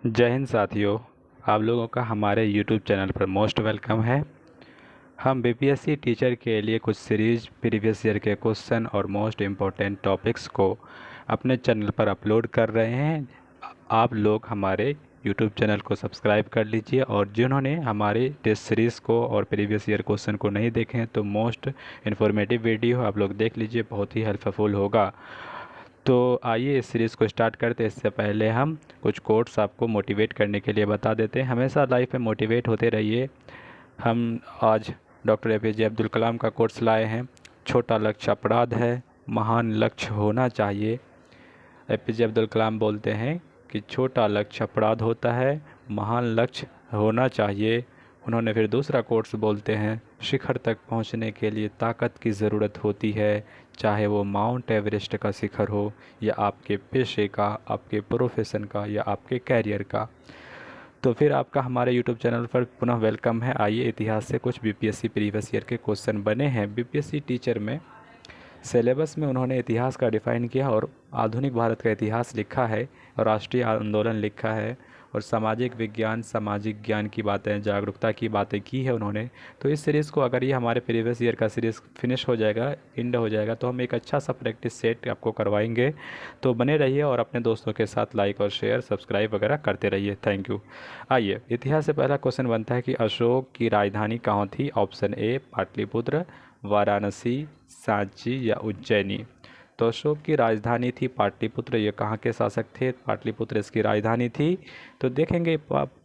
जय हिंद साथियों। आप लोगों का हमारे YouTube चैनल पर मोस्ट वेलकम है। हम बीपीएससी टीचर के लिए कुछ सीरीज प्रीवियस ईयर के क्वेश्चन और मोस्ट इम्पोर्टेंट टॉपिक्स को अपने चैनल पर अपलोड कर रहे हैं। आप लोग हमारे YouTube चैनल को सब्सक्राइब कर लीजिए, और जिन्होंने हमारे टेस्ट सीरीज़ को और प्रीवियस ईयर क्वेश्चन को नहीं देखे हैं तो मोस्ट इन्फॉर्मेटिव वीडियो आप लोग देख लीजिए, बहुत ही हेल्पफुल होगा। तो आइए इस सीरीज़ को स्टार्ट करते हैं। इससे पहले हम कुछ कोट्स आपको मोटिवेट करने के लिए बता देते हैं। हमेशा लाइफ में मोटिवेट होते रहिए। हम आज डॉक्टर एपीजे अब्दुल कलाम का कोट्स लाए हैं। छोटा लक्ष्य अपराध है, महान लक्ष्य होना चाहिए। एपीजे अब्दुल कलाम बोलते हैं कि छोटा लक्ष्य अपराध होता है, महान लक्ष्य होना चाहिए। उन्होंने फिर दूसरा कोट्स बोलते हैं, शिखर तक पहुंचने के लिए ताकत की ज़रूरत होती है, चाहे वो माउंट एवरेस्ट का शिखर हो या आपके पेशे का, आपके प्रोफेशन का या आपके कैरियर का। तो फिर आपका हमारे यूट्यूब चैनल पर पुनः वेलकम है। आइए इतिहास से कुछ बीपीएससी प्रीवियस ईयर के क्वेश्चन बने हैं। बीपीएससी टीचर में सिलेबस में उन्होंने इतिहास का डिफ़ाइन किया और आधुनिक भारत का इतिहास लिखा है और राष्ट्रीय आंदोलन लिखा है और सामाजिक विज्ञान, सामाजिक ज्ञान की बातें, जागरूकता की बातें की है उन्होंने। तो इस सीरीज़ को, अगर ये हमारे प्रीवियस ईयर का सीरीज़ फिनिश हो जाएगा, एंड हो जाएगा, तो हम एक अच्छा सा प्रैक्टिस सेट आपको करवाएंगे। तो बने रहिए और अपने दोस्तों के साथ लाइक और शेयर, सब्सक्राइब वगैरह करते रहिए। Thank you. आइए, इतिहास से पहला क्वेश्चन बनता है कि अशोक की राजधानी कहाँ थी। ऑप्शन ए पाटलिपुत्र, वाराणसी, सांची या उज्जैनी। तो अशोक की राजधानी थी पाटलिपुत्र। ये कहाँ के शासक थे? पाटलिपुत्र इसकी राजधानी थी। तो देखेंगे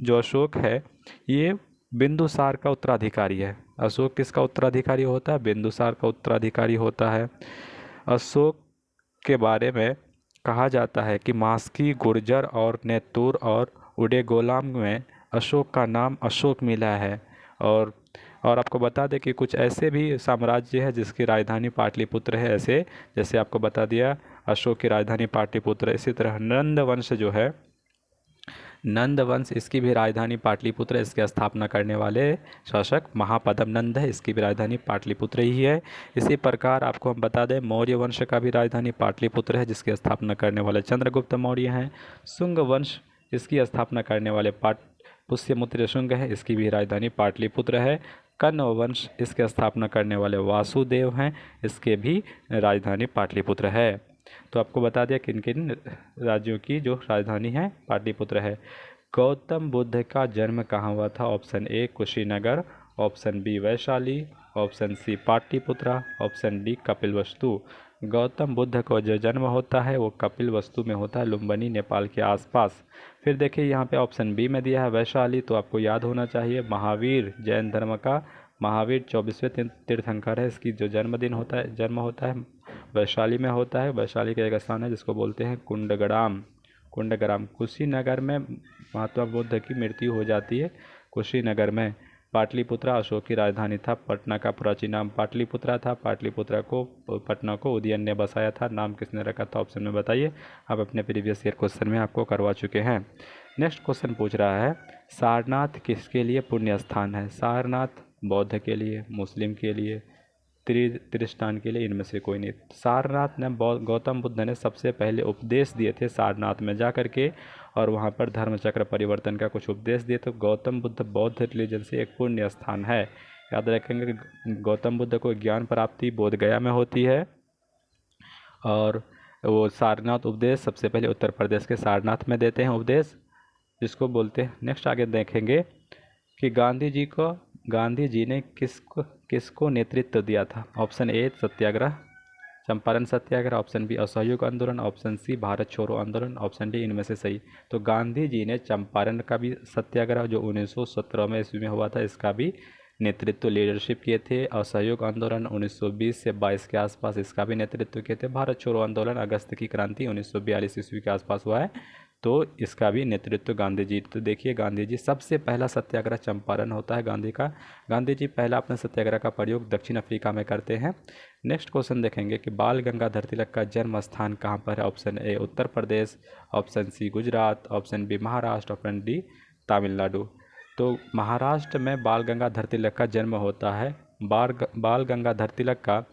जो अशोक है ये बिंदुसार का उत्तराधिकारी है। अशोक किसका उत्तराधिकारी होता है? बिंदुसार का उत्तराधिकारी होता है। अशोक के बारे में कहा जाता है कि मास्की, गुर्जर और नेतुर और उडेगोलाम में अशोक का नाम अशोक मिला है। और आपको बता दें कि कुछ ऐसे भी साम्राज्य है जिसकी राजधानी पाटलिपुत्र है, ऐसे जैसे आपको बता दिया अशोक की राजधानी पाटलिपुत्र। इसी तरह नंद वंश जो है, नंद वंश, इसकी भी राजधानी पाटलिपुत्र। इसकी स्थापना करने वाले शासक महापद्म नंद है, इसकी भी राजधानी पाटलिपुत्र ही है। इसी प्रकार आपको हम बता दें मौर्य वंश का भी राजधानी पाटलिपुत्र है, जिसकी स्थापना करने वाले चंद्रगुप्त मौर्य हैं। शुंग वंश, इसकी स्थापना करने वाले पुष्यमुत्र शुंग है, इसकी भी राजधानी पाटलिपुत्र है। कण्व वंश, इसकी स्थापना करने वाले वासुदेव हैं, इसके भी राजधानी पाटलिपुत्र है। तो आपको बता दिया किन किन राज्यों की जो राजधानी है पाटलिपुत्र है। गौतम बुद्ध का जन्म कहाँ हुआ था? Option A Kushinagar, option B Vaishali, option C Pataliputra, option D Kapilavastu. Gautam Buddha का जो जन्म होता है वो कपिलवस्तु में होता है, लुम्बिनी नेपाल के आसपास। फिर देखिए यहाँ पे ऑप्शन बी में दिया है वैशाली, तो आपको याद होना चाहिए महावीर जैन धर्म का महावीर 24वें तीर्थंकर है, इसकी जो जन्म होता है वैशाली में होता है। वैशाली का एक स्थान है जिसको बोलते हैं कुंडग्राम। कुंडग्राम कुशीनगर में महात्मा बुद्ध की मृत्यु हो जाती है, कुशीनगर में। पाटलिपुत्रा अशोक की राजधानी था। पटना का प्राचीन नाम पाटलिपुत्रा था। पाटलिपुत्रा को, पटना को उदयन ने बसाया था। नाम किसने रखा था? ऑप्शन में बताइए। आप अपने प्रीवियस ईयर क्वेश्चन में आपको करवा चुके हैं। नेक्स्ट क्वेश्चन पूछ रहा है, सारनाथ किसके लिए पुण्य स्थान है? सारनाथ बौद्ध के लिए, मुस्लिम के लिए, त्रिस्तान के लिए, इनमें से कोई नहीं। सारनाथ ने गौतम बुद्ध ने सबसे पहले उपदेश दिए थे सारनाथ में जा कर के, और वहाँ पर धर्म चक्र परिवर्तन का कुछ उपदेश दिए। तो गौतम बुद्ध बौद्ध रिलीजन से एक पुण्य स्थान है। याद रखेंगे गौतम बुद्ध को ज्ञान प्राप्ति बोध गया में होती है, और वो सारनाथ उपदेश सबसे पहले उत्तर प्रदेश के सारनाथ में देते हैं उपदेश, जिसको बोलते हैं। नेक्स्ट आगे देखेंगे कि गांधी जी ने किसको नेतृत्व दिया था? ऑप्शन ए सत्याग्रह, चंपारण सत्याग्रह, ऑप्शन बी असहयोग आंदोलन, ऑप्शन सी भारत छोड़ो आंदोलन, ऑप्शन डी इनमें से सही। तो गांधी जी ने चंपारण का भी सत्याग्रह जो 1917 में ईस्वी में हुआ था, इसका भी नेतृत्व, लीडरशिप किए थे। असहयोग आंदोलन 1920 से 22 के आसपास, इसका भी नेतृत्व किए थे। भारत छोड़ो आंदोलन, अगस्त की क्रांति 1942 ईस्वी के आसपास हुआ है, तो इसका भी नेतृत्व गांधी जी। तो देखिए गांधी जी सबसे पहला सत्याग्रह चंपारण होता है गांधी का। गांधी जी पहला अपने सत्याग्रह का प्रयोग दक्षिण अफ्रीका में करते हैं। नेक्स्ट क्वेश्चन देखेंगे कि बाल गंगाधर तिलक का जन्म स्थान कहाँ पर है? Option A Uttar Pradesh, option C Gujarat, option B Maharashtra, option D Tamil Nadu. तो महाराष्ट्र में बाल गंगाधर तिलक का जन्म होता है। बाल गंगाधर तिलक का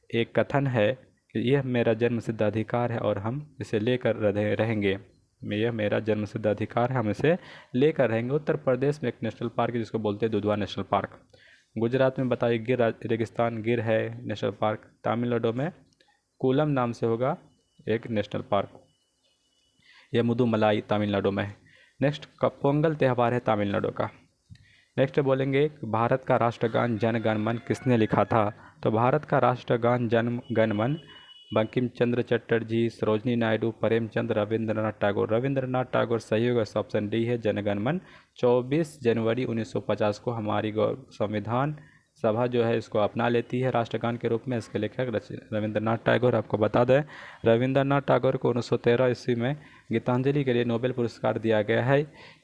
एक कथन है कि यह मेरा जन्म सिद्ध अधिकार है और हम इसे लेकर रहेंगे। यह मेरा जन्मसिद्ध अधिकार है, हम इसे लेकर रहेंगे। उत्तर प्रदेश में एक नेशनल पार्क है जिसको बोलते हैं दुधवा नेशनल पार्क। गुजरात में बताइए गिर रेगिस्तान गिर है नेशनल पार्क। तमिलनाडु में कोलम नाम से होगा एक नेशनल पार्क, यह मुदुमलाई तमिलनाडु में है। नेक्स्ट पोंगल त्यौहार है तमिलनाडु का। नेक्स्ट बोलेंगे भारत का राष्ट्रगान जन गण मन किसने लिखा था? तो भारत का राष्ट्रगान जन गण मन बंकिम चंद्र चटर्जी, सरोजनी नायडू, प्रेमचंद, रविंद्रनाथ टैगोर। रविंद्रनाथ टैगोर सही होगा, ऑप्शन डी है जन गण मन। 24 जनवरी 1950 को हमारी संविधान सभा जो है इसको अपना लेती है राष्ट्रगान के रूप में। इसके लेखक रविंद्रनाथ टैगोर। आपको बता दें रविंद्रनाथ टैगोर को 1913 ईस्वी में गीतांजलि के लिए नोबेल पुरस्कार दिया गया है।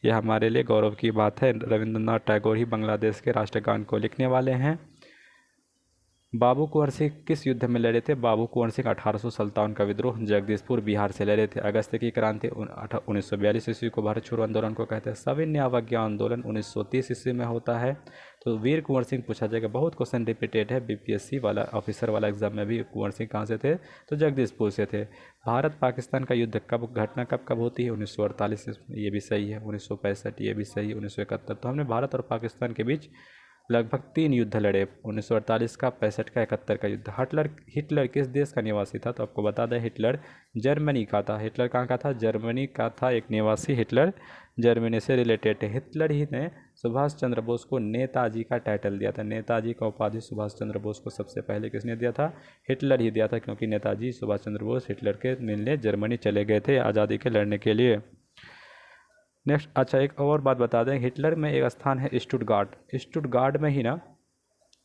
यह हमारे लिए गौरव की बात है। रविंद्रनाथ टैगोर ही बांग्लादेश के राष्ट्रगान को लिखने वाले हैं। बाबू कुंवर सिंह किस युद्ध में लड़े थे? बाबू कुंवर सिंह 1857 का विद्रोह जगदीशपुर बिहार से लड़े थे। अगस्त की क्रांति 1942 ईस्वी को भारत छोड़ो आंदोलन को कहते हैं। सविनय अवज्ञा आंदोलन 1930 ईस्वी में होता है। तो वीर कुंवर सिंह पूछा जाएगा, बहुत क्वेश्चन रिपीटेड है बीपीएससी वाला ऑफिसर वाला एग्जाम में भी। कुंवर सिंह कहाँ से थे? तो जगदीशपुर से थे। भारत पाकिस्तान का युद्ध घटना कब होती है? 1948, ये भी सही है। 1965 ये भी सही है। 1971 तो हमने भारत और पाकिस्तान के बीच लगभग 3 युद्ध लड़े, 1948 का, 65 का, 71 का युद्ध। हिटलर किस देश का निवासी था? तो आपको बता दें हिटलर जर्मनी का था। हिटलर कहाँ का था? जर्मनी का था एक निवासी। हिटलर जर्मनी से रिलेटेड है। हिटलर ही ने सुभाष चंद्र बोस को नेताजी का टाइटल दिया था। नेताजी का उपाधि सुभाष चंद्र बोस को सबसे पहले किसने दिया था? हिटलर ही दिया था, क्योंकि नेताजी सुभाष चंद्र बोस हिटलर के मिलने जर्मनी चले गए थे आज़ादी के लड़ने के लिए। नेक्स्ट, अच्छा एक और बात बता दें, हिटलर में एक स्थान है स्टुटगार्ट। स्टुटगार्ट में ही ना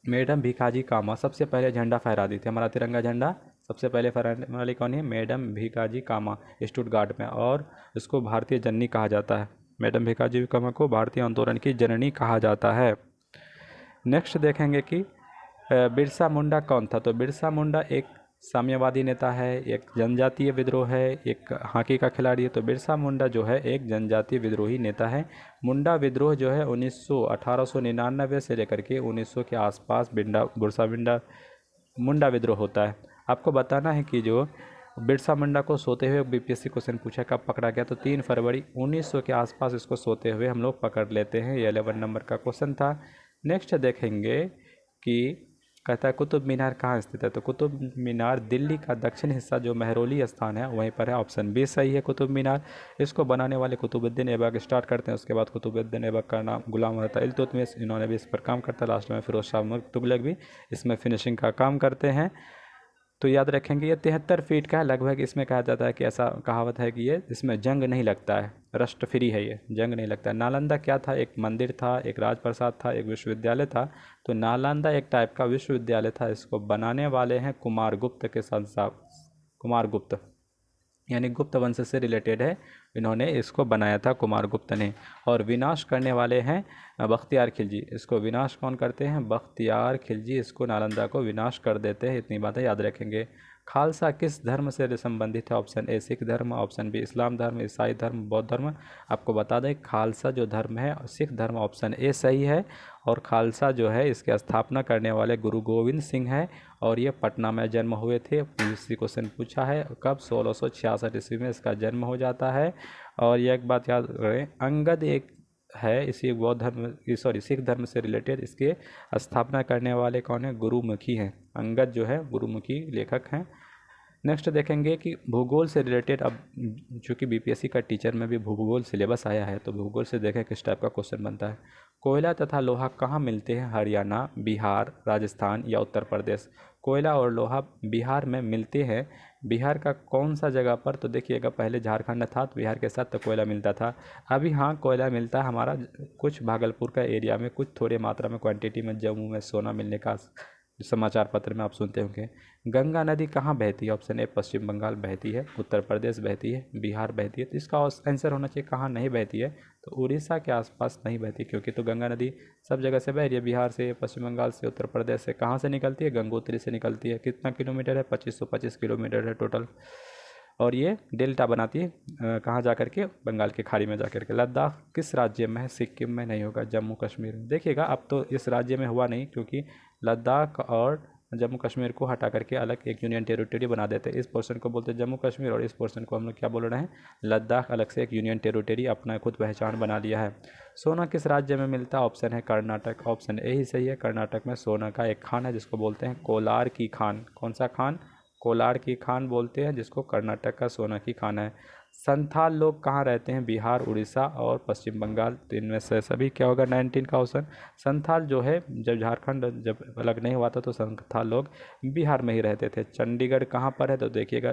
मैडम भिकाजी कामा सबसे पहले झंडा फहरा दी थी। हमारा तिरंगा झंडा सबसे पहले फहराने वाली कौन है? मैडम भिकाजी कामा, स्टुटगार्ट में। और इसको भारतीय जननी कहा जाता है। मैडम भिकाजी कामा को भारतीय आंदोलन की जननी कहा जाता है। नेक्स्ट देखेंगे कि बिरसा मुंडा कौन था? तो बिरसा मुंडा एक साम्यवादी नेता है, एक जनजातीय विद्रोह है, एक हॉकी का खिलाड़ी है। तो बिरसा मुंडा जो है एक जनजातीय विद्रोही नेता है। मुंडा विद्रोह जो है 1899 से लेकर के 1900 के आसपास मुंडा विद्रोह होता है। आपको बताना है कि जो बिरसा मुंडा को सोते हुए बीपीएससी क्वेश्चन पूछा कब पकड़ा गया? तो 3 फरवरी 1900 के आसपास इसको सोते हुए हम लोग पकड़ लेते हैं। ये 11 नंबर का क्वेश्चन था। नेक्स्ट देखेंगे कि कहता है कुतुब मीनार कहाँ स्थित है? तो कुतुब मीनार दिल्ली का दक्षिण हिस्सा जो महरौली स्थान है वहीं पर है। ऑप्शन बी सही है कुतुब मीनार। इसको बनाने वाले कुतुबुद्दीन ऐबक स्टार्ट करते हैं। उसके बाद कुतुबुद्दीन ऐबक का नाम गुलाम रहता है इल्तुतमिश, इन्होंने भी इस पर काम करता है। लास्ट में फिरोज शाह तुगलक भी इसमें फिनिशिंग का काम करते हैं। तो याद रखेंगे ये 73 फीट का है लगभग। इसमें कहा जाता है कि ऐसा कहावत है कि ये इसमें जंग नहीं लगता है, रस्ट फ्री है, ये जंग नहीं लगता है। नालंदा क्या था? एक मंदिर था, एक राजप्रसाद था, एक विश्वविद्यालय था। तो नालंदा एक टाइप का विश्वविद्यालय था। इसको बनाने वाले हैं कुमारगुप्त के संस्थापक, कुमारगुप्त यानी गुप्त वंश से रिलेटेड है, इन्होंने इसको बनाया था कुमारगुप्त ने। और विनाश करने वाले हैं बख्तियार खिलजी। इसको विनाश कौन करते हैं? बख्तियार खिलजी इसको नालंदा को विनाश कर देते हैं। इतनी बातें याद रखेंगे। खालसा किस धर्म से संबंधित है? ऑप्शन ए सिख धर्म, ऑप्शन बी इस्लाम धर्म, ईसाई धर्म, बौद्ध धर्म। आपको बता दें खालसा जो धर्म है सिख धर्म, ऑप्शन ए सही है। और खालसा जो है इसके स्थापना करने वाले गुरु गोविंद सिंह है। और ये पटना में जन्म हुए थे। इसी क्वेश्चन पूछा है कब? 1666 ईस्वी में इसका जन्म हो जाता है। और ये एक बात याद रखें, अंगद एक है इसी बौद्ध धर्म सिख धर्म से रिलेटेड, इसके स्थापना करने वाले कौन है? गुरुमुखी हैं। अंगद जो है गुरुमुखी लेखक हैं। नेक्स्ट देखेंगे कि भूगोल से रिलेटेड, अब चूँकि बीपीएससी का टीचर में भी भूगोल सिलेबस आया है तो भूगोल से देखें किस टाइप का क्वेश्चन बनता है। कोयला तथा लोहा कहाँ मिलते हैं? हरियाणा, बिहार, राजस्थान या उत्तर प्रदेश। कोयला और लोहा बिहार में मिलते हैं। बिहार का कौन सा जगह पर? तो देखिएगा पहले झारखंड था तो बिहार के साथ तो कोयला मिलता था। अभी हाँ कोयला मिलता है हमारा कुछ भागलपुर का एरिया में, कुछ थोड़े मात्रा में क्वांटिटी में जम्मू में सोना मिलने का समाचार पत्र में आप सुनते होंगे। गंगा नदी कहाँ बहती है? ऑप्शन ए पश्चिम बंगाल बहती है, उत्तर प्रदेश बहती है, बिहार बहती है। तो इसका आंसर होना चाहिए कहाँ नहीं बहती है? तो उड़ीसा के आसपास नहीं बहती, क्योंकि तो गंगा नदी सब जगह से बह रही है, बिहार से, पश्चिम बंगाल से, उत्तर प्रदेश से। कहाँ से निकलती है? गंगोत्री से निकलती है। कितना किलोमीटर है? 2525 किलोमीटर है टोटल। और ये डेल्टा बनाती है कहाँ जा कर के? बंगाल की खाड़ी में जा कर के। लद्दाख किस राज्य में है? सिक्किम में नहीं होगा, जम्मू कश्मीर में। देखिएगा अब तो इस राज्य में हुआ नहीं, क्योंकि लद्दाख और जम्मू कश्मीर को हटा करके अलग एक यूनियन टेरिटरी बना देते हैं। इस पोर्शन को बोलते हैं जम्मू कश्मीर और इस पोर्शन को हम लोग क्या बोल रहे हैं, लद्दाख। अलग से एक यूनियन टेरिटरी अपना खुद पहचान बना लिया है। सोना किस राज्य में मिलता है, ऑप्शन है कर्नाटक। ऑप्शन ए ही सही है, कर्नाटक में सोना का एक खान है जिसको बोलते हैं कोलार की खान। कौन सा खान, कोलार की खान बोलते हैं जिसको, कर्नाटक का सोना की खान है। संथाल लोग कहाँ रहते हैं, बिहार, उड़ीसा और पश्चिम बंगाल। तो इनमें से सभी क्या होगा, 19 का ऑप्शन। संथाल जो है जब झारखंड जब अलग नहीं हुआ था तो संथाल लोग बिहार में ही रहते थे। चंडीगढ़ कहाँ पर है, तो देखिएगा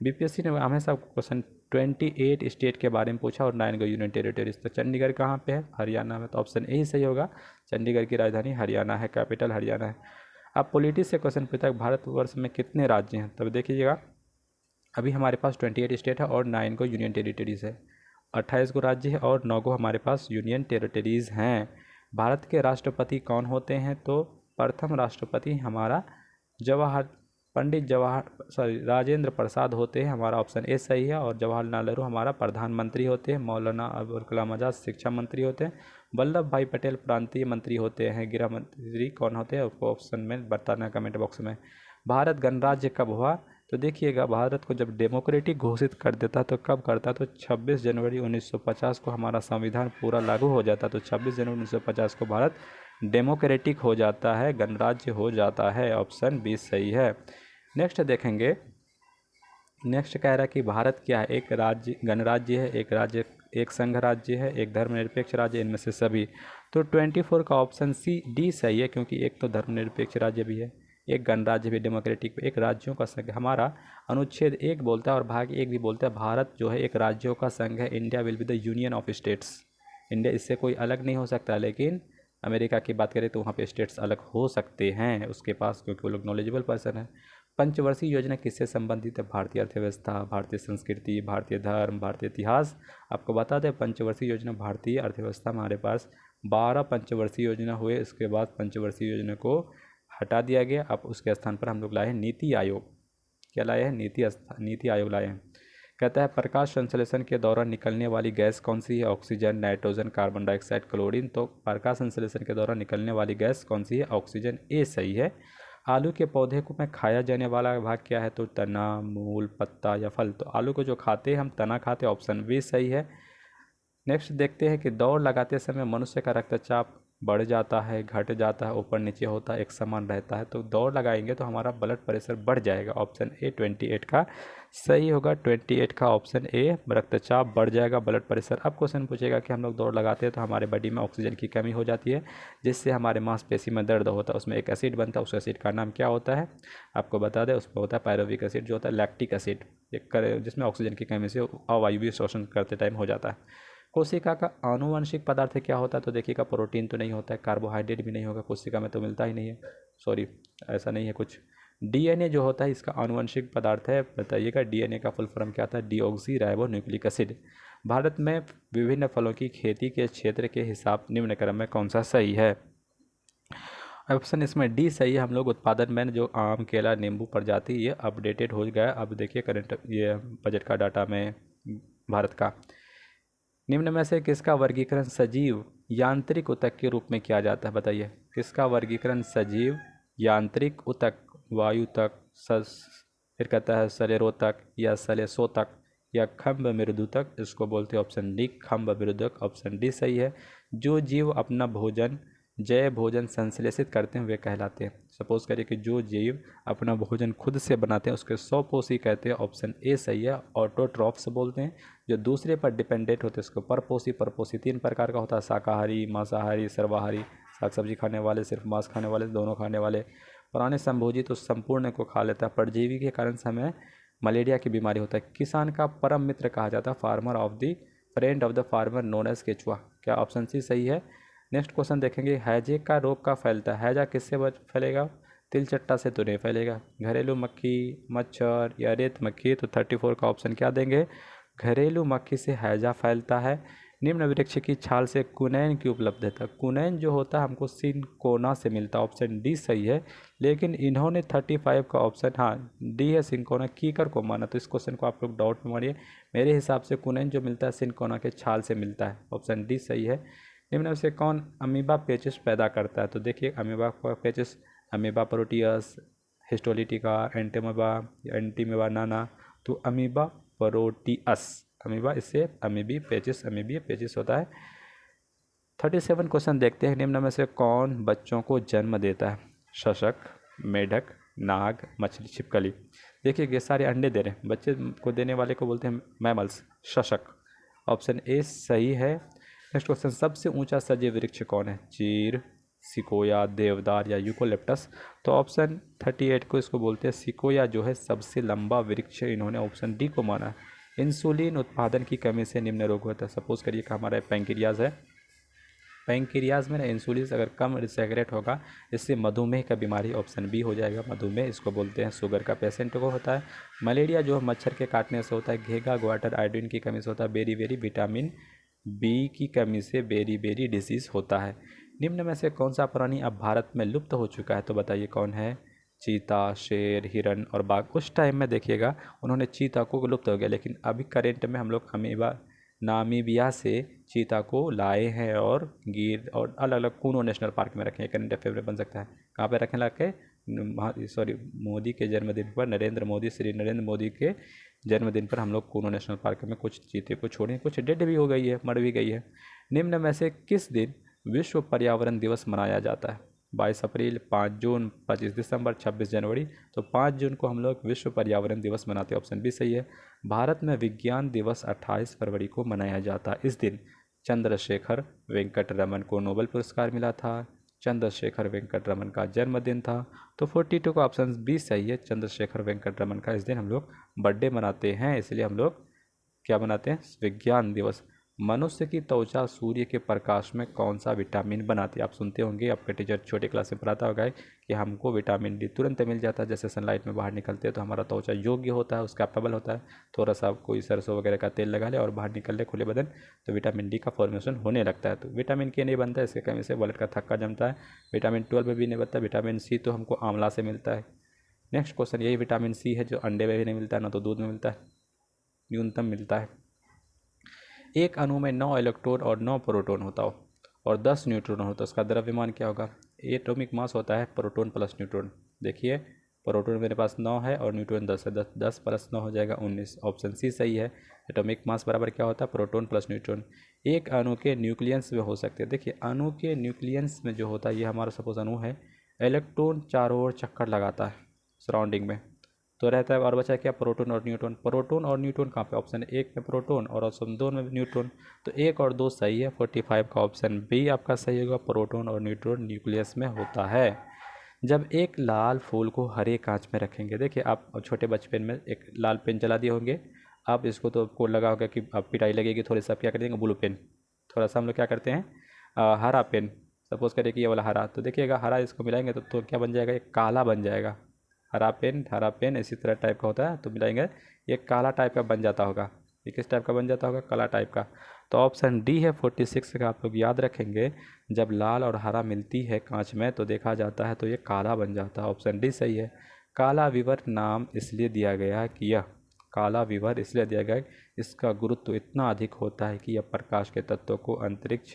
बीपीएससी ने हमेशा क्वेश्चन 28 स्टेट के बारे में पूछा और 9 यूनियन टेरिटरीज। तो चंडीगढ़ कहाँ पे है, हरियाणा में। तो ऑप्शन ए ही सही होगा, चंडीगढ़ की राजधानी हरियाणा है, कैपिटल हरियाणा है। अब पॉलिटी से क्वेश्चन पूछता है भारतवर्ष में कितने राज्य हैं, तब देखिएगा अभी हमारे पास 28 स्टेट है और 9 को यूनियन टेरिटरीज़ है। 28 को राज्य है और 9 को हमारे पास यूनियन टेरिटरीज़ हैं। भारत के राष्ट्रपति कौन होते हैं, तो प्रथम राष्ट्रपति हमारा पंडित राजेंद्र प्रसाद होते हैं, हमारा ऑप्शन ए सही है। और जवाहरलाल नेहरू हमारा प्रधानमंत्री होते हैं। मौलाना अबुल कलाम आज़ाद शिक्षा मंत्री होते हैं। वल्लभ भाई पटेल प्रांतीय मंत्री होते हैं। गृह मंत्री कौन होते हैं, आपको ऑप्शन में बताना कमेंट बॉक्स में। भारत गणराज्य कब हुआ, तो देखिएगा भारत को जब डेमोक्रेटिक घोषित कर देता तो कब करता, तो 26 जनवरी 1950 को हमारा संविधान पूरा लागू हो जाता। तो 26 जनवरी 1950 को भारत डेमोक्रेटिक हो जाता है, गणराज्य हो जाता है। ऑप्शन बी सही है। नेक्स्ट देखेंगे, नेक्स्ट कह रहा है कि भारत क्या है, एक राज्य गणराज्य है, एक राज्य एक संघ राज्य है, एक धर्मनिरपेक्ष राज्य, इनमें से सभी। तो 24 का ऑप्शन सी डी सही है, क्योंकि एक तो धर्मनिरपेक्ष राज्य भी है, एक गणराज्य भी डेमोक्रेटिक, एक राज्यों का संघ। हमारा अनुच्छेद 1 बोलता है और भाग 1 भी बोलता है भारत जो है एक राज्यों का संघ है। India will be the union of states. India इससे कोई अलग नहीं हो सकता, लेकिन अमेरिका की बात करें तो वहाँ पे स्टेट्स अलग हो सकते हैं उसके पास, क्योंकि वो लोग नॉलेजेबल पर्सन है। पंचवर्षीय योजना किससे संबंधित है, भारतीय अर्थव्यवस्था, भारतीय संस्कृति, भारतीय धर्म, भारतीय इतिहास। आपको बता दें पंचवर्षीय योजना भारतीय अर्थव्यवस्था, हमारे पास 12 पंचवर्षीय योजना हुए। इसके बाद पंचवर्षीय योजना को हटा दिया गया। अब उसके स्थान पर हम लोग लाए हैं नीति आयोग। क्या लाए हैं, नीति आयोग लाए हैं। कहता है प्रकाश संश्लेषण के दौरान निकलने वाली गैस कौन सी है, oxygen, nitrogen, carbon dioxide, chlorine. तो प्रकाश संश्लेषण के दौरान निकलने वाली गैस कौन सी है, ऑक्सीजन, ए सही है। आलू के पौधे को में खाया जाने वाला भाग क्या है, तो तना, मूल, पत्ता या फल। तो आलू को जो खाते हैं हम तना खाते हैं, ऑप्शन बी सही है। नेक्स्ट देखते हैं कि दौड़ लगाते समय मनुष्य का रक्तचाप बढ़ जाता है, घट जाता है, ऊपर नीचे होता है, एक समान रहता है। तो दौड़ लगाएंगे तो हमारा ब्लड प्रेशर बढ़ जाएगा। ऑप्शन ए 28 का सही होगा। 28 का ऑप्शन ए, रक्तचाप बढ़ जाएगा, ब्लड प्रेशर। अब क्वेश्चन पूछेगा कि हम लोग दौड़ लगाते हैं तो हमारे बॉडी में ऑक्सीजन की कमी हो जाती है, जिससे हमारे मांसपेशी में दर्द होता है। उसमें एक एसिड बनता है, उस एसिड का नाम क्या होता है, आपको बता दें, उसमें होता है पायरुविक एसिड, जो होता है लैक्टिक एसिड, जिसमें ऑक्सीजन की कमी से अवायवीय शोषण करते टाइम हो जाता है। कोशिका का आनुवंशिक पदार्थ क्या होता है, तो देखिएगा प्रोटीन तो नहीं होता है, कार्बोहाइड्रेट भी नहीं होगा, कोशिका में तो मिलता ही नहीं है, सॉरी ऐसा नहीं है कुछ। डीएनए जो होता है इसका आनुवंशिक पदार्थ है, बताइएगा डीएनए का फुल फॉर्म क्या था, deoxy ribo nucleic acid. Bharat में विभिन्न फलों की खेती के क्षेत्र के हिसाब निम्न क्रम में कौन सा सही है, ऑप्शन इसमें डी सही है। हम लोग उत्पादन में जो आम, केला, नींबू प्रजाति ये अपडेटेड हो गया। अब देखिए करंट ये बजट का डाटा में भारत का, निम्न में से किसका वर्गीकरण सजीव यांत्रिक ऊतक के रूप में किया जाता है, बताइए किसका वर्गीकरण सजीव यांत्रिक ऊतक, वायुतक, फिर कहता है सलेरोतक या सलेसोतक या खम्भ मृदुतक, इसको बोलते हैं ऑप्शन डी खम्भ मृदुतक। ऑप्शन डी सही है। जो जीव अपना भोजन जैव भोजन संश्लेषित करते हैं वे कहलाते हैं। सपोज करिए कि जो जीव अपना भोजन खुद से बनाते हैं उसके स्वपोषी कहते हैं, ऑप्शन ए सही है। ऑटोट्रॉफ्स बोलते हैं। जो दूसरे पर डिपेंडेंट होते हैं उसको परपोषी। परपोषी 3 प्रकार का होता है, शाकाहारी, मांसाहारी, सर्वाहारी। साग सब्जी खाने वाले, सिर्फ मांस खाने वाले, दोनों खाने वाले। पुराने संभोजी तो संपूर्ण को खा लेता है। परजीवी के कारण से हमें मलेरिया की बीमारी होता है। किसान का परम मित्र कहा जाता है, farmer of the friend of the farmer known as केचुआ। क्या ऑप्शन सी सही है। नेक्स्ट क्वेश्चन देखेंगे, हैजे का रोग का फैलता है, हैजा किससे फैलेगा, तिलचट्टा से तो नहीं फैलेगा। घरेलू मक्खी, मच्छर या रेत मक्खी, तो 34 का ऑप्शन क्या देंगे, घरेलू मक्खी से हैजा फैलता है। निम्न वृक्ष की छाल से कुनैन की उपलब्धता, कुनैन जो होता है हमको सिंकोना से मिलता है, ऑप्शन डी सही है। लेकिन इन्होंने 35 का ऑप्शन हाँ डी है, सिंकोना कीकर को माना। तो इस क्वेश्चन को आप लोग डाउट में मारिए। मेरे हिसाब से कुनैन जो मिलता है सिंकोना के छाल से मिलता है, ऑप्शन डी सही है। निम्न में से कौन अमीबा पेचिस पैदा करता है, तो देखिए अमीबा पेचिस अमीबा प्रोटियस, हिस्टोलिटिका, एंटीमीबा नाना, तो अमीबा प्रोटियस, अमीबा इससे अमीबी पेचिस होता है। 37 क्वेश्चन देखते हैं। निम्न में से कौन बच्चों को जन्म देता है? शशक, मेढक, नाग, मछली, छिपकली। देखिए ये सारे अंडे दे रहे हैं, बच्चे को देने वाले को बोलते हैं मैमल्स, शशक। ऑप्शन ए सही है। नेक्स्ट क्वेश्चन, सबसे ऊंचा सजीव वृक्ष कौन है? चीर, सिकोया, देवदार या यूकोलिप्टस। तो ऑप्शन 38 को इसको बोलते हैं सिकोया, जो है सबसे लंबा वृक्ष। इन्होंने ऑप्शन डी को माना है। इंसुलिन उत्पादन की कमी से निम्न रोग होता है। सपोज करिए कि हमारा पैंक्रियाज है, पैंक्रियाज में ना इंसुलिन अगर कम सेक्रेट होगा, इससे मधुमेह का बीमारी, ऑप्शन बी हो जाएगा मधुमेह, इसको बोलते हैं। शुगर का पेशेंट को होता है। मलेरिया जो मच्छर के काटने से होता है। घेगा ग्वाटर आयोडीन की कमी से होता है। बेरी विटामिन बी की कमी से बेरी डिसीज़ होता है। निम्न में से कौन सा प्राणी अब भारत में लुप्त हो चुका है? तो बताइए कौन है? चीता, शेर, हिरन और बाघ। उस टाइम में देखिएगा उन्होंने चीता को लुप्त हो गया, लेकिन अभी करेंट में हम लोग नामीबिया से चीता को लाए हैं और गिर और अलग अलग कूनो नेशनल पार्क में रखे हैं। करंट अफेयर में बन सकता है। कहाँ पे रखें ला के? मोदी के जन्मदिन पर, श्री नरेंद्र मोदी के जन्मदिन पर हम लोग कूनो नेशनल पार्क में कुछ चीते को छोड़े, कुछ डेड भी हो गई है, मर भी गई है। निम्न में से किस दिन विश्व पर्यावरण दिवस मनाया जाता है? 22 अप्रैल, 5 जून, 25 दिसंबर, 26 जनवरी। तो 5 जून को हम लोग विश्व पर्यावरण दिवस मनाते हैं, ऑप्शन बी सही है। भारत में विज्ञान दिवस 28 फरवरी को मनाया जाता है। इस दिन चंद्रशेखर वेंकट रमन को नोबेल पुरस्कार मिला था। चंद्रशेखर वेंकट रमन का जन्मदिन था। तो 42 का ऑप्शन बी सही है। चंद्रशेखर वेंकट रमन का इस दिन हम लोग बर्थडे मनाते हैं, इसलिए हम लोग क्या मनाते हैं? विज्ञान दिवस। मनुष्य की त्वचा सूर्य के प्रकाश में कौन सा विटामिन बनाती है? आप सुनते होंगे, आपका टीचर छोटे क्लास में पढ़ाता होगा कि हमको विटामिन डी तुरंत मिल जाता है, जैसे सनलाइट में बाहर निकलते हैं तो हमारा त्वचा योग्य होता है, उसका कैपेबल होता है। थोड़ा सा कोई सरसों वगैरह का तेल लगा ले और बाहर निकल ले खुले बदन, तो विटामिन डी का फॉर्मेशन होने लगता है। तो विटामिन के नहीं बनता है, इसके कमी से ब्लड का थक्का जमता है। विटामिन 12 में भी नहीं बनता। विटामिन सी तो हमको आंवला से मिलता है। नेक्स्ट क्वेश्चन, यही विटामिन सी है जो अंडे में भी नहीं मिलता है, ना तो दूध में मिलता है, न्यूनतम मिलता है। एक अणु में 9 इलेक्ट्रॉन और 9 प्रोटॉन होता हो और 10 न्यूट्रॉन होता है, उसका द्रव्यमान क्या होगा? एटॉमिक मास होता है प्रोटॉन प्लस न्यूट्रॉन। देखिए प्रोटॉन मेरे पास 9 है और न्यूट्रॉन 10 है, 10 प्लस 9 हो जाएगा 19, ऑप्शन सी सही है। एटॉमिक मास बराबर क्या होता है? Proton plus neutron. एक अणु के न्यूक्लियस में हो सकते हैं। देखिए अणु के न्यूक्लियस में जो होता है, ये हमारा सपोज अणु है, इलेक्ट्रॉन चारों ओर चक्कर लगाता है सराउंडिंग में, तो रहता है। और बचा क्या? प्रोटॉन और न्यूट्रॉन। प्रोटॉन और न्यूट्रॉन कहाँ पे? ऑप्शन एक में प्रोटॉन और ऑप्शन दो में न्यूट्रॉन। तो एक और दो सही है। 45 का ऑप्शन बी आपका सही होगा। प्रोटॉन और न्यूट्रॉन न्यूक्लियस में होता है। जब एक लाल फूल को हरे कांच में रखेंगे, देखिए आप छोटे बचपन में एक लाल पेन चला दिए होंगे, आप इसको तो आपको लगा होगा कि अब पिटाई लगेगी, थोड़ी सा आप क्या कर देंगे? Blue pen. थोड़ा सा हम लोग क्या करते हैं? हरा पेन। सपोज करिए कि ये वाला हरा, तो देखिएगा हरा इसको मिलाएंगे तो क्या बन जाएगा? एक काला बन जाएगा। हरा पेन इसी तरह टाइप का होता है, तो मिलाएंगे ये काला टाइप का बन जाता होगा। ये किस टाइप का बन जाता होगा? काला टाइप का। तो ऑप्शन डी है 46 का आप लोग याद रखेंगे। जब लाल और हरा मिलती है कांच में तो देखा जाता है तो ये काला बन जाता है, ऑप्शन डी सही है। काला विवर नाम इसलिए दिया गया कि यह काला विवर इसलिए दिया गया, इसका गुरुत्व इतना अधिक होता है कि यह प्रकाश के तत्वों को अंतरिक्ष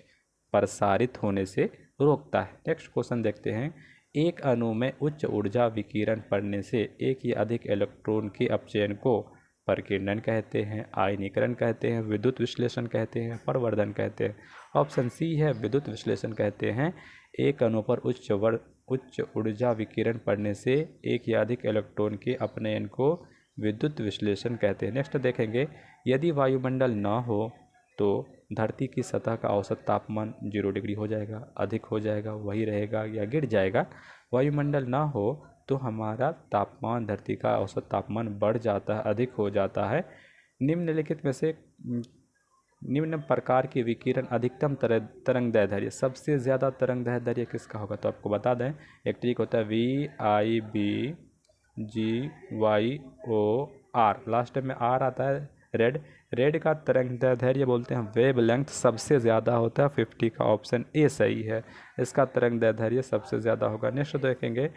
प्रसारित होने से रोकता है। नेक्स्ट क्वेश्चन देखते हैं। एक अणु में उच्च ऊर्जा विकिरण पड़ने से एक या अधिक इलेक्ट्रॉन के अपचयन को प्रकीर्णन कहते हैं, आयनीकरण कहते हैं, विद्युत विश्लेषण कहते हैं, प्रवर्धन कहते हैं। ऑप्शन सी है विद्युत विश्लेषण कहते हैं। एक अणु पर उच्च ऊर्जा विकिरण पड़ने से एक या अधिक इलेक्ट्रॉन के अपनयन को विद्युत विश्लेषण कहते हैं। नेक्स्ट देखेंगे, यदि वायुमंडल न हो तो धरती की सतह का औसत तापमान 0 डिग्री हो जाएगा, अधिक हो जाएगा, वही रहेगा या गिर जाएगा। वायुमंडल ना हो तो हमारा तापमान, धरती का औसत तापमान बढ़ जाता है, अधिक हो जाता है। निम्नलिखित में से निम्न प्रकार के विकिरण अधिकतम तरंग दैर्ध्य, सबसे ज़्यादा तरंग दैर्ध्य किसका होगा? तो आपको बता दें, एक ट्रिक होता है VIBGYOR, लास्ट में आर आता है। रेड का तरंग दैर्ध्य बोलते हैं वेव लेंथ, सबसे ज़्यादा होता है 50 का ऑप्शन ए सही है। इसका तरंग दैर्ध्य सबसे ज़्यादा होगा। नेक्स्ट देखेंगे,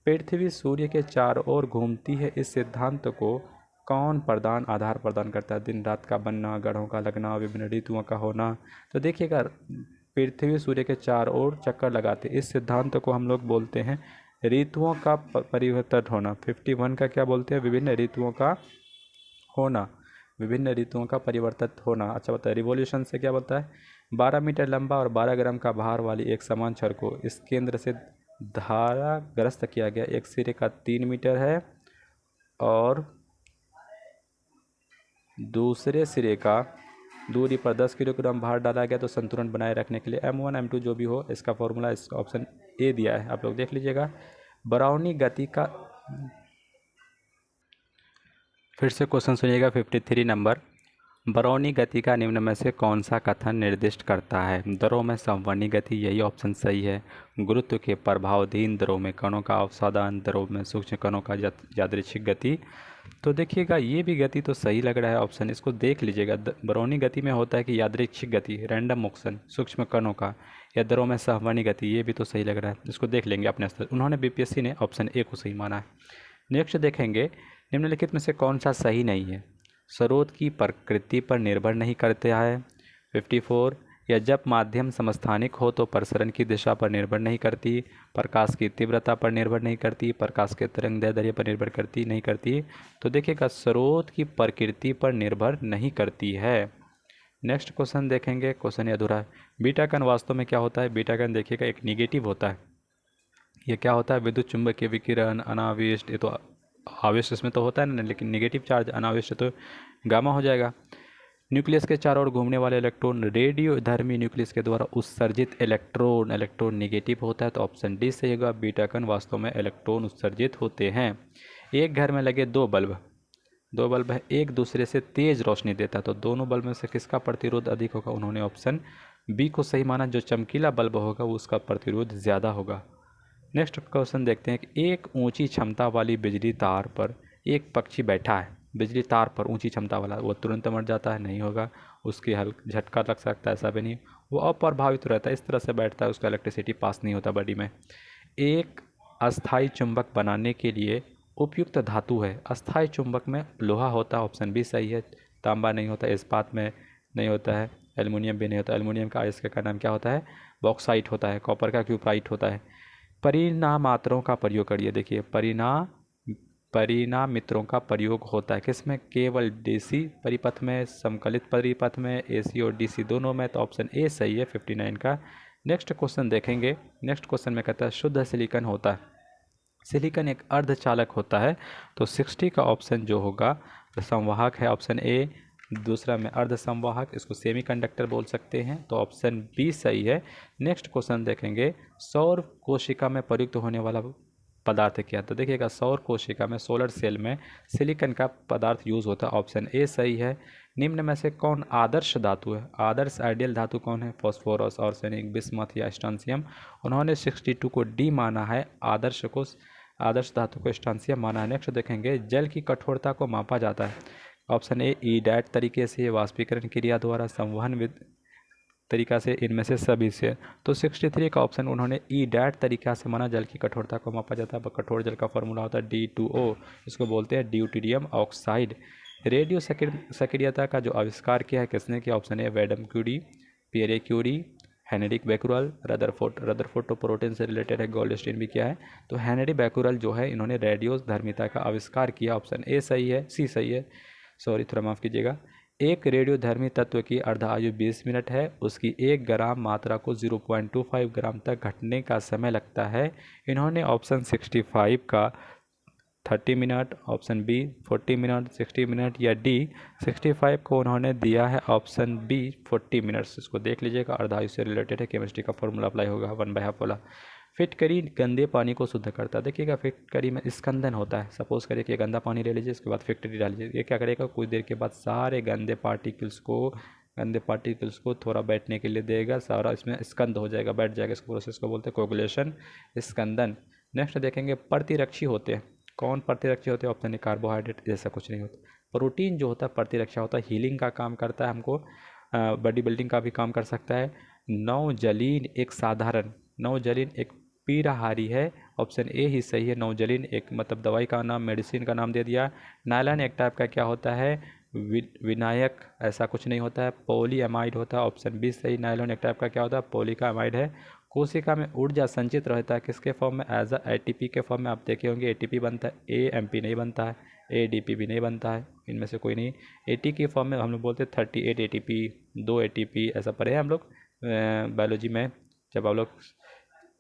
पृथ्वी सूर्य के चारों ओर घूमती है, इस सिद्धांत को कौन आधार प्रदान करता है? दिन रात का बनना, ग्रहों का लगना, विभिन्न ऋतुओं का होना। तो देखिएगा पृथ्वी सूर्य के चारों ओर चक्कर लगाते, इस सिद्धांत को हम लोग बोलते हैं ऋतुओं का परिवर्तन होना। 51 का क्या बोलते हैं? विभिन्न ऋतुओं का होना, विभिन्न ऋतुओं का परिवर्तित होना। अच्छा बताए रिवॉल्यूशन से क्या बोलता है? 12 मीटर लंबा और 12 ग्राम का भार वाली एक समान छड़ को इस केंद्र से धाराग्रस्त किया गया। एक सिरे का 3 मीटर है और दूसरे सिरे का दूरी पर 10 किलोग्राम भार डाला गया। तो संतुलन बनाए रखने के लिए M1 M2 जो भी हो, इसका फॉर्मूला इस ऑप्शन ए दिया है, आप लोग देख लीजिएगा। बराउनी गति का, फिर से क्वेश्चन सुनिएगा 53 नंबर। बरौनी गति का निम्न में से कौन सा कथन निर्दिष्ट करता है? दरों में संवर्णी गति, यही ऑप्शन सही है। गुरुत्व के प्रभावाधीन दरों में कणों का अवसादन, दरों में सूक्ष्म कणों का यादृच्छिक गति। तो देखिएगा ये भी गति तो सही लग रहा है ऑप्शन, इसको देख लीजिएगा। बरौनी गति में होता है कि यादृच्छिक गति, रैंडम मोशन सूक्ष्म कणों का, या दरों में संवर्णी गति, ये भी तो सही लग रहा है, इसको देख लेंगे अपने स्तर। उन्होंने बीपीएससी ने ऑप्शन ए को सही माना है। नेक्स्ट देखेंगे, निम्नलिखित में से कौन सा सही नहीं है? स्रोत की प्रकृति पर निर्भर नहीं करता है। 54, या जब माध्यम समस्थानिक हो तो प्रसरण की दिशा पर निर्भर नहीं करती। प्रकाश की तीव्रता पर निर्भर नहीं करती। प्रकाश के तरंगदैर्ध्य पर निर्भर करती नहीं करती। तो देखिएगा स्रोत की प्रकृति पर निर्भर नहीं करती है। नेक्स्ट क्वेश्चन देखेंगे, क्वेश्चन अधूरा है। बीटा कण वास्तव में क्या होता है? बीटा कण देखिएगा एक निगेटिव होता है। ये क्या होता है? विद्युत चुंबकीय विकिरण, अनाविष्ट, ये तो आवेश इसमें तो होता है ना, लेकिन नेगेटिव चार्ज अनावेश तो गामा हो जाएगा। न्यूक्लियस के चारों ओर घूमने वाले इलेक्ट्रॉन, रेडियोधर्मी न्यूक्लियस के द्वारा उत्सर्जित इलेक्ट्रॉन, इलेक्ट्रॉन नेगेटिव होता है। तो ऑप्शन डी सही होगा, बीटा कण वास्तव में इलेक्ट्रॉन उत्सर्जित होते हैं। एक घर में लगे दो बल्ब है, एक दूसरे से तेज रोशनी देता है, तो दोनों बल्ब में से किसका प्रतिरोध अधिक होगा? उन्होंने ऑप्शन बी को सही माना, जो चमकीला बल्ब होगा वो उसका प्रतिरोध ज़्यादा होगा। नेक्स्ट क्वेश्चन देखते हैं कि एक ऊंची क्षमता वाली बिजली तार पर एक पक्षी बैठा है। बिजली तार पर ऊंची क्षमता वाला, वो तुरंत मर जाता है? नहीं होगा, उसकी हल्का झटका लग सकता है, ऐसा भी नहीं। वो अप्रभावित रहता है, इस तरह से बैठता है, उसका इलेक्ट्रिसिटी पास नहीं होता बॉडी में। एक अस्थायी चुंबक बनाने के लिए उपयुक्त धातु है। अस्थायी चुंबक में लोहा होता है, ऑप्शन बी सही है। तांबा नहीं होता, इस्पात में नहीं होता है, एल्युमिनियम भी नहीं होता। एल्युमिनियम का अयस्क का नाम क्या होता है? बॉक्साइट होता है। कॉपर का क्यूप्राइट होता है। परिणामात्रों का प्रयोग करिए। देखिए परिणामित्रों का प्रयोग होता है किसमें? केवल डीसी परिपथ में, समकलित परिपथ में, एसी और डीसी दोनों में। तो ऑप्शन ए सही है 59 का। नेक्स्ट क्वेश्चन देखेंगे। नेक्स्ट क्वेश्चन में कहता है शुद्ध सिलिकॉन होता है। सिलिकॉन एक अर्धचालक होता है। तो 60 का ऑप्शन जो होगा संवाहक है, ऑप्शन ए। दूसरा में अर्धसंवाहक, इसको सेमीकंडक्टर बोल सकते हैं। तो ऑप्शन बी सही है। नेक्स्ट क्वेश्चन देखेंगे, सौर कोशिका में प्रयुक्त होने वाला पदार्थ क्या? तो देखिएगा सौर कोशिका में, सोलर सेल में सिलिकॉन का पदार्थ यूज होता है, ऑप्शन ए सही है। निम्न में से कौन आदर्श धातु है? आदर्श आइडियल धातु कौन है? फॉस्फोरस, आर्सेनिक, बिस्मथ या स्ट्रोंशियम। उन्होंने 62 को डी माना है, आदर्श धातु को स्ट्रोंशियम माना है। नेक्स्ट देखेंगे, जल की कठोरता को मापा जाता है, ऑप्शन ए ईडैट तरीके से, वाष्पीकरण क्रिया द्वारा, संवहन तरीका से, इनमें से सभी से। तो 63 का ऑप्शन उन्होंने ईडैट तरीका से माना, जल की कठोरता को मापा जाता है। कठोर जल का फॉर्मूला होता है D2O, इसको बोलते हैं ड्यूटेरियम ऑक्साइड। रेडियो सक्रियता का जो आविष्कार किया है किसने किया? Option A madam Curie, Pierre Curie, Henri Becquerel, Rutherford तो प्रोटीन से रिलेटेड है, गोल्डस्टीन भी किया है। तो हेनरी बैकुरल जो है इन्होंने रेडियो धर्मिता का आविष्कार किया, ऑप्शन ए सही है, सी सही है, सॉरी थोड़ा माफ़ कीजिएगा। एक रेडियोधर्मी तत्व की अर्धायु 20 मिनट है, उसकी 1 ग्राम मात्रा को 0.25 ग्राम तक घटने का समय लगता है। इन्होंने ऑप्शन 65 का 30 minute, option B 40 minute, 60 minute या डी 65 को उन्होंने दिया है ऑप्शन बी 40 मिनट्स। इसको देख लीजिएगा, अर्धायु से रिलेटेड है, केमिस्ट्री का फॉर्मूला अप्लाई होगा 1/2 वाला। फिटकरी गंदे पानी को शुद्ध करता है। देखिएगा फिटकरी में स्कंदन होता है। सपोज करिए कि गंदा पानी ले लीजिए, इसके बाद फिटकरी डाल लीजिए, ये क्या करेगा? कुछ देर के बाद सारे गंदे पार्टिकल्स को थोड़ा बैठने के लिए देगा, सारा इसमें स्कंद हो जाएगा, बैठ जाएगा। इस प्रोसेस को बोलते हैं कोगुलेशन, स्कंदन। नेक्स्ट देखेंगे, प्रतिरक्षी होते हैं। कौन प्रतिरक्षी होते हैं? ऑप्शन ए कार्बोहाइड्रेट, जैसा कुछ नहीं होता। प्रोटीन जो होता है प्रतिरक्षा होता है, हीलिंग का काम करता है, हमको बॉडी बिल्डिंग का भी काम कर सकता है। नवजलीन एक पीराहारी है, ऑप्शन ए ही सही है। नवजलीन एक मतलब दवाई का नाम, मेडिसिन का नाम दे दिया। नायलॉन एक टाइप का क्या होता है? विनायक ऐसा कुछ नहीं होता है, पॉलीएमाइड होता है। ऑप्शन बी सही। नायलॉन एक टाइप का क्या होता है? पॉली का एमाइड है। कोशिका में ऊर्जा संचित रहता है किसके फॉर्म में? एज एटीपी के फॉर्म में। आप देखे होंगे एटीपी बनता है, एएमपी नहीं बनता है, एडीपी भी नहीं बनता है, इनमें से कोई नहीं। एटी के फॉर्म में हम लोग बोलते हैं 38 एटीपी, 2 एटीपी, ऐसा पढ़े हैं हम लोग बायोलॉजी में जब आप लोग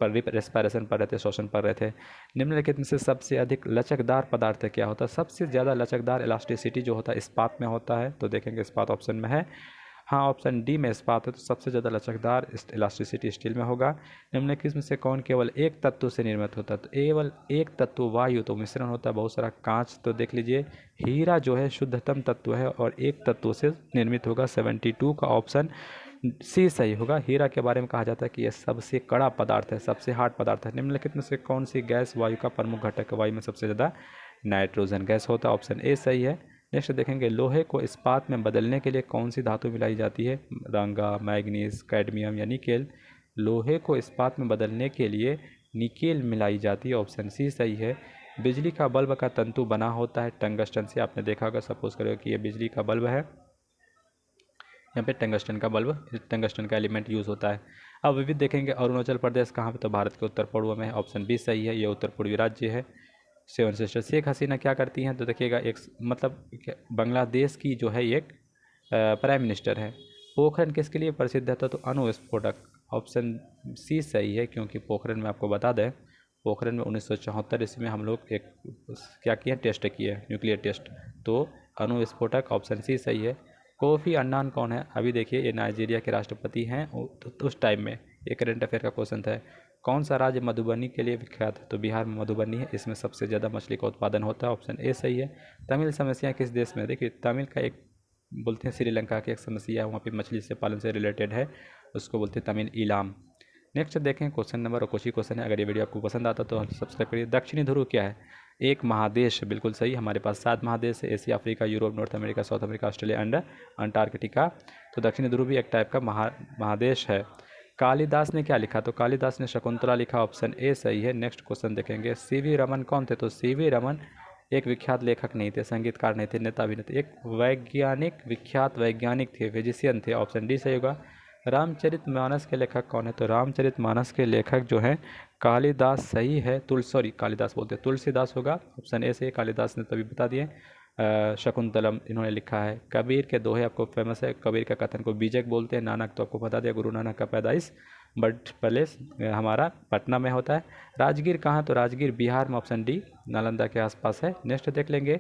रेस्पायरेशन पढ़ रहे थे, श्वसन पढ़ रहे थे। निम्नलिखित में से सबसे अधिक लचकदार पदार्थ क्या होता है? सबसे ज़्यादा लचकदार इलास्टिसिटी जो होता है इस्पात में होता है, तो देखेंगे इस्पात ऑप्शन में है। हाँ, ऑप्शन डी में इस्पात है, तो सबसे ज़्यादा लचकदार इलास्टिसिटी स्टील में होगा। निम्नलिखित में से कौन केवल एक तत्व से निर्मित होता है? तो केवल एक तत्व वायु, तो मिश्रण होता है बहुत सारा कांच। तो देख लीजिए हीरा जो है शुद्धतम तत्व है और एक तत्व से निर्मित होगा। 72 का ऑप्शन सी सही होगा। हीरा के बारे में कहा जाता है कि यह सबसे कड़ा पदार्थ है, सबसे हार्ड पदार्थ है। निम्नलिखित में से कौन सी गैस वायु का प्रमुख घटक है? वायु में सबसे ज़्यादा नाइट्रोजन गैस होता है। ऑप्शन ए सही है। नेक्स्ट देखेंगे लोहे को इस्पात में बदलने के लिए कौन सी धातु मिलाई जाती है? रंगा, मैग्नीज, कैडमियम या निकेल। लोहे को इस्पात में बदलने के लिए निकेल मिलाई जाती है। ऑप्शन सी सही है। बिजली का बल्ब का तंतु बना होता है टंगस्टन से। आपने देखा होगा, सपोज करो कि ये बिजली का बल्ब है, यहाँ पे टंगस्टन का बल्ब, टंगस्टन का एलिमेंट यूज़ होता है। अब विविध देखेंगे अरुणाचल प्रदेश कहाँ पे? तो भारत के उत्तर पूर्व में है। ऑप्शन बी सही है, ये उत्तर पूर्वी राज्य है। सेवन सिस्टर शेख हसीना क्या करती हैं? तो देखिएगा एक मतलब बांग्लादेश की जो है एक प्राइम मिनिस्टर है। पोखरण किसके लिए प्रसिद्ध है? तो अणु विस्फोटक। ऑप्शन सी सही है, क्योंकि पोखरण में आपको बता दें, पोखरण में 1974 ईस्वी में हम लोग एक क्या किया, टेस्ट किए, न्यूक्लियर टेस्ट। तो अणु विस्फोटक ऑप्शन सी सही है। कोफी अन्नान कौन है? अभी देखिए ये नाइजीरिया के राष्ट्रपति हैं तो उस टाइम में। ये करंट अफेयर का क्वेश्चन था। कौन सा राज्य मधुबनी के लिए विख्यात है? तो बिहार में मधुबनी है, इसमें सबसे ज़्यादा मछली का उत्पादन होता है। ऑप्शन ए सही है। तमिल समस्या किस देश में? देखिए तमिल का एक बोलते हैं श्रीलंका की एक समस्या है, वहाँ पे मछली से पालन से रिलेटेड है, उसको बोलते हैं तमिल ईलाम। नेक्स्ट देखें क्वेश्चन नंबर, और कुछ ही क्वेश्चन है। अगर ये वीडियो आपको पसंद आता तो सब्सक्राइब करिए। दक्षिणी ध्रुव क्या है? एक महादेश, बिल्कुल सही। हमारे पास 7 महादेश है, Asia, Africa, Europe, north America, south America, Australia and Antarctica. तो दक्षिणी ध्रुव भी एक टाइप का महादेश है। कालिदास ने क्या लिखा? तो कालिदास ने शकुंतला लिखा। ऑप्शन ए सही है। नेक्स्ट क्वेश्चन देखेंगे सीवी रमन कौन थे? तो सीवी रमन एक विख्यात लेखक नहीं थे, संगीतकार नहीं थे, नेता भी नहीं थे, एक वैज्ञानिक, विख्यात वैज्ञानिक थे, फिजिशियन थे। ऑप्शन डी सही होगा। रामचरितमानस के लेखक कौन है? तो रामचरितमानस के लेखक जो हैं कालिदास सही है। सॉरी कालिदास बोलते हैं, तुलसीदास होगा। ऑप्शन ए से कालिदास ने तभी बता दिए। शकुंतलम इन्होंने लिखा है। कबीर के दोहे आपको फेमस है। कबीर का कथन को बीजक बोलते हैं। नानक तो आपको बता दिया, गुरु नानक का पैदाइश बर्थ प्लेस हमारा पटना में होता है। राजगीर कहाँ? तो राजगीर बिहार में। ऑप्शन डी नालंदा के आसपास है। नेक्स्ट देख लेंगे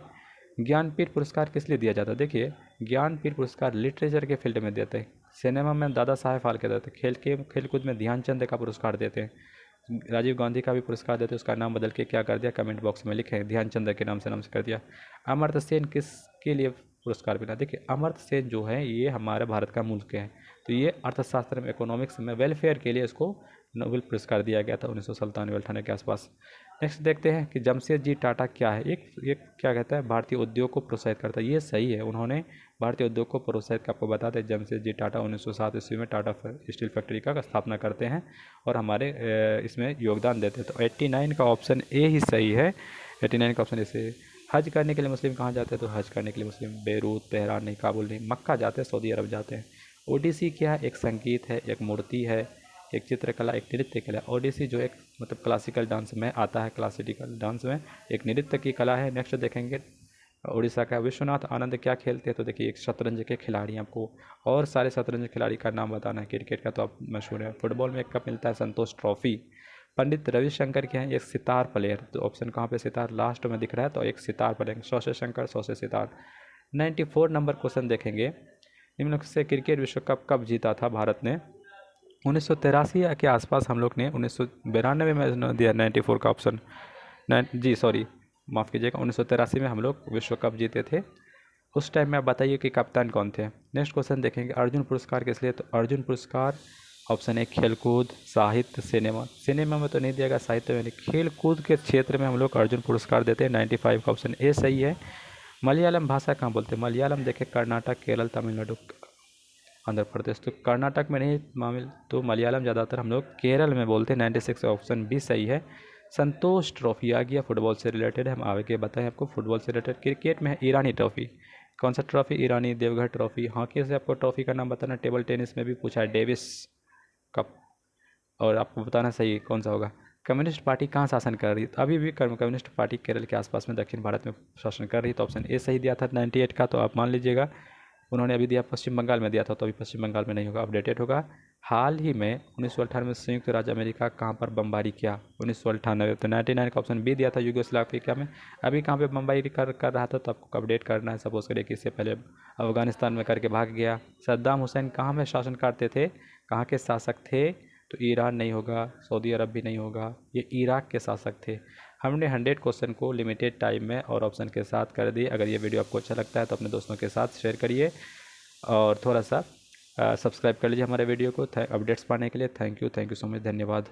ज्ञानपीठ पुरस्कार किस लिए दिया जाता है? देखिए ज्ञानपीठ पुरस्कार लिटरेचर के फील्ड में देते हैं, सिनेमा में दादा साहेब फाल्के देते हैं, खेलकूद में ध्यानचंद का पुरस्कार देते हैं, राजीव गांधी का भी पुरस्कार देते हैं। उसका नाम बदल के क्या कर दिया? कमेंट बॉक्स में लिखें, ध्यानचंद के नाम से कर दिया। अमर्त्य सेन किसके लिए पुरस्कार मिला? देखिए अमर्त्य सेन जो है ये हमारे भारत का मुल्क है, तो ये अर्थशास्त्र में, इकोनॉमिक्स में, वेलफेयर के लिए इसको नोबेल पुरस्कार दिया गया था 1997-98 के आसपास। नेक्स्ट देखते हैं कि जमशेदजी टाटा क्या है? एक क्या कहता है? भारतीय उद्योग को प्रोत्साहित करता है। ये सही है, उन्होंने भारतीय उद्योग को प्रोत्साहित, आपको बता दें जमशेदजी टाटा 1907 ईस्वी में टाटा स्टील फैक्ट्री का स्थापना करते हैं और हमारे इसमें योगदान देते हैं। तो 89 का ऑप्शन ए ही सही है। 89 का ऑप्शन ए से। हज करने के लिए मुस्लिम कहाँ जाते हैं? तो हज करने के लिए मुस्लिम बेरूत, तेहरान नहीं, काबुल नहीं, मक्का जाते हैं, सऊदी अरब जाते हैं। ओडिसी क्या है? एक संगीत है, एक मूर्ति है, एक चित्रकला, एक नृत्य कला। ओडिसी जो एक मतलब क्लासिकल डांस में आता है, क्लासिकल डांस में एक नृत्य की कला है। नेक्स्ट देखेंगे उड़ीसा का विश्वनाथ आनंद क्या खेलते हैं? तो देखिए एक शतरंज के खिलाड़ी, आपको और सारे शतरंज खिलाड़ी का नाम बताना है। क्रिकेट का तो आप मशहूर है। फुटबॉल में एक कप मिलता है, संतोष ट्रॉफी। पंडित रविशंकर क्या है? एक सितार प्लेयर। तो ऑप्शन कहाँ पे सितार लास्ट में दिख रहा है, तो एक सितार प्लेयर, 100 से शंकर, 100 से सितार। 94 नंबर क्वेश्चन देखेंगे, निम्नलिखित से क्रिकेट विश्व कप कब जीता था भारत ने? 1983 के आसपास हम लोग ने 1992 में दिया 94 का ऑप्शन। जी सॉरी माफ़ कीजिएगा, 1983 में हम लोग विश्व कप जीते थे। उस टाइम में आप बताइए कि कप्तान कौन थे। नेक्स्ट क्वेश्चन देखेंगे अर्जुन पुरस्कार किस लिए? तो अर्जुन पुरस्कार ऑप्शन ए खेलकूद, साहित्य, सिनेमा। सिनेमा में तो नहीं दिया गया, साहित्य में नहीं, खेलकूद के क्षेत्र में हम लोग अर्जुन पुरस्कार देते हैं। 95 का ऑप्शन ए सही है। मलयालम भाषा कहाँ बोलते हैं? मलयालम देखें कर्नाटक, केरल, तमिलनाडु, आंध्र प्रदेश। तो कर्नाटक में नहीं मामिल, तो मलयालम ज़्यादातर हम लोग केरल में बोलते हैं। 96 ऑप्शन बी सही है। संतोष ट्रॉफी आ गया, फुटबॉल से रिलेटेड है, हम आगे बताएं आपको। फुटबॉल से रिलेटेड क्रिकेट में है ईरानी ट्रॉफी। कौन सा ट्रॉफी? ईरानी देवघर ट्रॉफी। हॉकी से आपको ट्रॉफी का नाम बताना। टेबल टेनिस में भी पूछा है, डेविस कप। और आपको बताना सही कौन सा होगा। कम्युनिस्ट पार्टी कहाँ शासन कर रही है? तो अभी भी कम्युनिस्ट पार्टी केरल के आसपास में दक्षिण भारत में शासन कर रही है। तो ऑप्शन ए सही दिया था 98 का, तो आप मान लीजिएगा। उन्होंने अभी दिया पश्चिम बंगाल में दिया था, तो अभी पश्चिम बंगाल में नहीं होगा, अपडेटेड होगा। हाल ही में 1998 में संयुक्त राज्य अमेरिका कहाँ पर बमबारी किया? 1998, तो 99 का ऑप्शन बी दिया था, यूगोस्लाविया में। अभी कहाँ पे बमबारी कर रहा था, तो आपको अपडेट करना है। सपोज करिए कि इससे पहले अफगानिस्तान में करके भाग गया। सद्दाम हुसैन कहाँ में शासन करते थे, कहाँ के शासक थे? तो ईरान नहीं होगा, सऊदी अरब भी नहीं होगा, ये इराक के शासक थे। हमने 100 क्वेश्चन को लिमिटेड टाइम में और ऑप्शन के साथ कर दिए। अगर ये वीडियो आपको अच्छा लगता है तो अपने दोस्तों के साथ शेयर करिए और थोड़ा सा सब्सक्राइब कर लीजिए हमारे वीडियो को अपडेट्स पाने के लिए। थैंक यू सो मच, धन्यवाद।